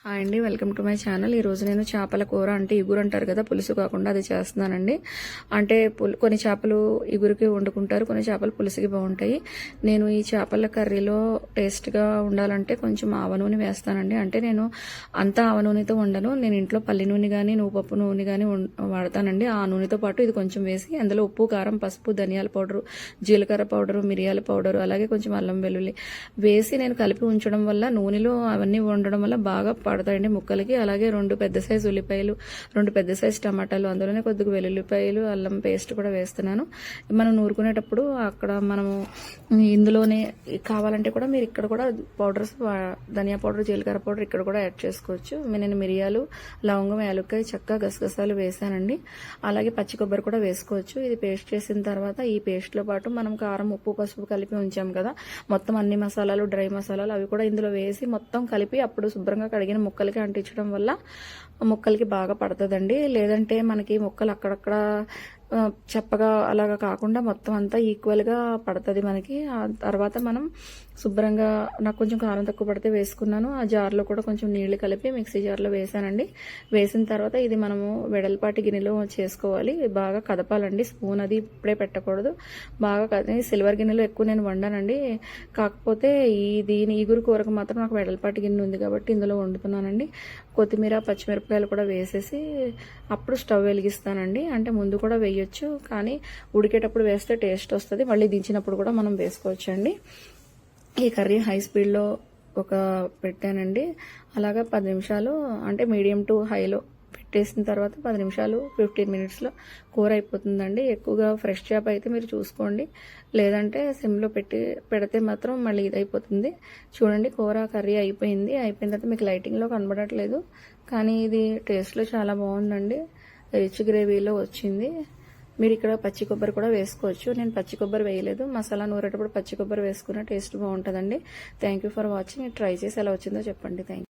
Hi అండి, welcome to my channel. ఈరోజు నేను చేపల కూర అంటే ఇగురు అంటారు కదా, పులుసు కాకుండా అది చేస్తున్నానండి. అంటే కొన్ని చేపలు ఇగురికి వండుకుంటారు, కొన్ని చేపలు పులుసుకి బాగుంటాయి. నేను ఈ చేపల కర్రీలో టేస్ట్గా ఉండాలంటే కొంచెం ఆవ నూనె వేస్తానండి. అంటే నేను అంతా ఆవ నూనెతో వండను, నేను ఇంట్లో పల్లి నూనె కానీ నువ్వుపప్పు నూనె కానీ వాడతానండి. ఆ నూనెతో పాటు ఇది కొంచెం వేసి అందులో ఉప్పు, కారం, పసుపు, ధనియాల పౌడరు, జీలకర్ర పౌడరు, మిరియాల పౌడరు, అలాగే కొంచెం అల్లం వెల్లుల్లి వేసి నేను కలిపి ఉంచడం వల్ల నూనెలో అవన్నీ వండడం వల్ల బాగా పడతాయండి ముక్కలకి. అలాగే 2 పెద్ద సైజు ఉల్లిపాయలు, 2 పెద్ద సైజు టమాటాలు, అందులోనే కొద్దిగా వెల్లుల్లిపాయలు, అల్లం పేస్ట్ కూడా వేస్తున్నాను. మనం నూరుకునేటప్పుడు అక్కడ మనము ఇందులోనే కావాలంటే కూడా మీరు ఇక్కడ కూడా పౌడర్స్, ధనియా పౌడర్, జీలకర్ర పౌడర్ ఇక్కడ కూడా యాడ్ చేసుకోవచ్చు. నేను మిరియాలు, లవంగం, యాలక్కాయ, చెక్క, గసగసాలు వేసానండి. అలాగే పచ్చి కొబ్బరి కూడా వేసుకోవచ్చు. ఇది పేస్ట్ చేసిన తర్వాత ఈ పేస్ట్లో పాటు మనం కారం, ఉప్పు, పసుపు కలిపి ఉంచాం కదా, మొత్తం అన్ని మసాలాలు, డ్రై మసాలాలు అవి కూడా ఇందులో వేసి మొత్తం కలిపి అప్పుడు శుభ్రంగా కడిగిన ముక్కలకి అంటించడం వల్ల ముక్కలకి బాగా పడుతుందండి. లేదంటే మనకి ముక్కలు అక్కడక్కడ చప్పగా అలాగా కాకుండా మొత్తం అంతా ఈక్వల్గా పడుతుంది మనకి. ఆ తర్వాత మనం శుభ్రంగా, నాకు కొంచెం కారం తక్కువ పడితే వేసుకున్నాను. ఆ జార్లో కూడా కొంచెం నీళ్లు కలిపి మిక్సీ జార్లో వేసానండి. వేసిన తర్వాత ఇది మనము వెడల్పాటి గిన్నెలో చేసుకోవాలి. బాగా కదపాలండి, స్పూన్ అది ఇప్పుడే పెట్టకూడదు. బాగా సిల్వర్ గిన్నెలో ఎక్కువ నేను వండానండి. కాకపోతే దీని ఈగురు కూరకు మాత్రం నాకు వెడల్పాటి గిన్నె ఉంది కాబట్టి ఇందులో వండుతున్నానండి. కొత్తిమీర, పచ్చిమిరపకాయలు కూడా వేసేసి అప్పుడు స్టవ్ వెలిగిస్తానండి. అంటే ముందు కూడా వేయొచ్చు, కానీ ఉడికేటప్పుడు వేస్తే టేస్ట్ వస్తుంది. మళ్ళీ దించినప్పుడు కూడా మనం వేసుకోవచ్చు అండి. ఈ కర్రీ హై స్పీడ్లో పెట్టానండి. అలాగా 10 నిమిషాలు, అంటే మీడియం టు హైలో పెట్టేసిన తర్వాత 10 నిమిషాలు 15 మినిట్స్లో కూర అయిపోతుందండి. ఎక్కువగా ఫ్రెష్ చేప అయితే మీరు చూసుకోండి, లేదంటే సిమ్లో పెడితే మాత్రం మళ్ళీ ఇది అయిపోతుంది. చూడండి, కూర కర్రీ అయిపోయింది. అయిపోయిన తర్వాత మీకు లైటింగ్లో కనబడట్లేదు, కానీ ఇది టేస్ట్లో చాలా బాగుందండి. రిచ్ గ్రేవీలో వచ్చింది. మీరు ఇక్కడ పచ్చి కొబ్బరి కూడా వేసుకోవచ్చు. నేను పచ్చి కొబ్బరి వేయలేదు, మసాలా నూరేటప్పుడు పచ్చి కొబ్బరి వేసుకున్న టేస్ట్ బాగుంటుందండి. Thank you for watching. Try చేసి ఎలా వచ్చిందో చెప్పండి. Thank you.